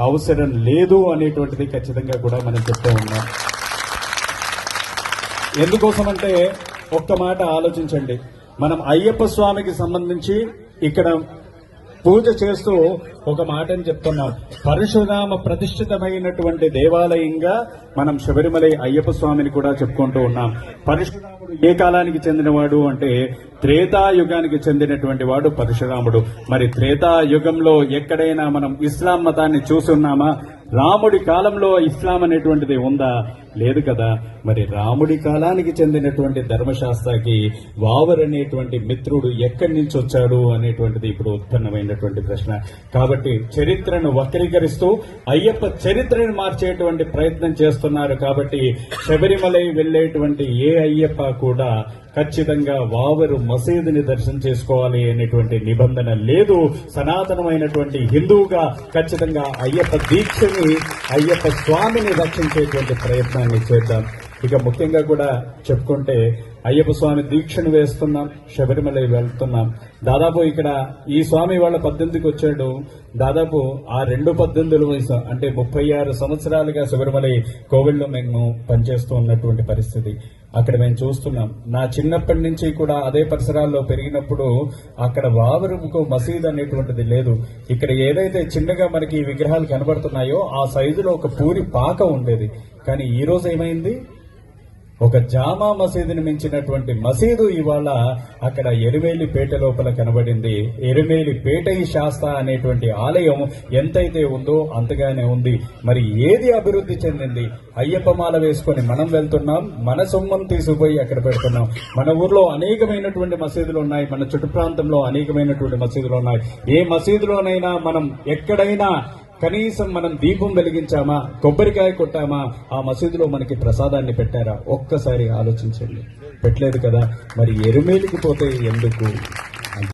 అవసరం లేదు అనేటువంటిది ఖచ్చితంగా కూడా మనం చెప్తూ ఉన్నాం. ఎందుకోసమంటే ఒక్క మాట ఆలోచించండి. మనం అయ్యప్ప స్వామికి సంబంధించి ఇక్కడ పూజ చేస్తూ ఒక మాటని చెప్తున్నాం. పరశురామ ప్రతిష్ఠితమైనటువంటి దేవాలయంగా మనం శబరిమలై అయ్యప్ప స్వామిని కూడా చెప్పుకుంటూ ఉన్నాం. పరశురాముడు ఏ కాలానికి చెందినవాడు అంటే త్రేతాయుగానికి చెందినటువంటి వాడు పరశురాముడు. మరి త్రేతాయుగంలో ఎక్కడైనా మనం ఇస్లాం మతాన్ని చూసున్నామా? రాముడి కాలంలో ఇస్లాం అనేటువంటిది ఉందా? లేదు కదా. మరి రాముడి కాలానికి చెందినటువంటి ధర్మశాస్త్రకి వావర్ అనేటువంటి మిత్రుడు ఎక్కడి నుంచి వచ్చాడు అనేటువంటిది ఇప్పుడు ఉత్పన్నమైనటువంటి ప్రశ్న. కాబట్టి చరిత్రను వక్రీకరిస్తూ అయ్యప్ప చరిత్రను మార్చేటువంటి ప్రయత్నం చేస్తున్నారు. కాబట్టి శబరిమలై వెళ్లేటువంటి ఏ అయ్యప్ప కూడా ఖచ్చితంగా వావరు మసీదుని దర్శనం చేసుకోవాలి అనేటువంటి నిబంధన లేదు. సనాతనమైనటువంటి హిందువుగా ఖచ్చితంగా అయ్యప్ప దీక్షని, అయ్యప్ప స్వామిని రక్షించేటువంటి ప్రయత్నాన్ని చేద్దాం. ఇక ముఖ్యంగా కూడా చెప్పుకుంటే అయ్యప్ప స్వామి దీక్షను వేస్తున్నాం, శబరిమలై వెళ్తున్నాం. దాదాపు ఇక్కడ ఈ స్వామి వాళ్ళ 18కి వచ్చాడు. దాదాపు ఆ 18 వయసు అంటే 36 సంవత్సరాలుగా శబరిమలై కోవిల్లో మేము పనిచేస్తూ ఉన్నటువంటి పరిస్థితి అక్కడ మేము చూస్తున్నాం. నా చిన్నప్పటి నుంచి కూడా అదే పరిసరాల్లో పెరిగినప్పుడు అక్కడ వావరుకు మసీద్ అనేటువంటిది లేదు. ఇక్కడ ఏదైతే చిన్నగా మనకి విగ్రహాలు కనబడుతున్నాయో ఆ సైజులో ఒక పూరి పాక ఉండేది. కానీ ఈ రోజు ఏమైంది? ఒక జామా మసీదుని మించినటువంటి మసీదు ఇవాళ అక్కడ ఎరుమేలిపేట లోపల కనబడింది. ఎరుమేలిపేట శాస్త అనేటువంటి ఆలయం ఎంతైతే ఉందో అంతగానే ఉంది. మరి ఏది అభివృద్ధి చెందింది? అయ్యప్ప మాల వేసుకొని మనం వెళ్తున్నాం, మన సొమ్మం తీసుకుపోయి అక్కడ పెడుతున్నాం. మన ఊర్లో అనేకమైనటువంటి మసీదులు ఉన్నాయి, మన చుట్టు ప్రాంతంలో అనేకమైనటువంటి మసీదులు ఉన్నాయి. ఏ మసీదులోనైనా మనం ఎక్కడైనా కనీసం మనం దీపం వెలిగించామా, కొబ్బరికాయ కొట్టామా, ఆ మసీదులో మనకి ప్రసాదాన్ని పెట్టారా? ఒక్కసారి ఆలోచించండి. పెట్టలేదు కదా. మరి ఎరుమేలికి పోతే ఎందుకు?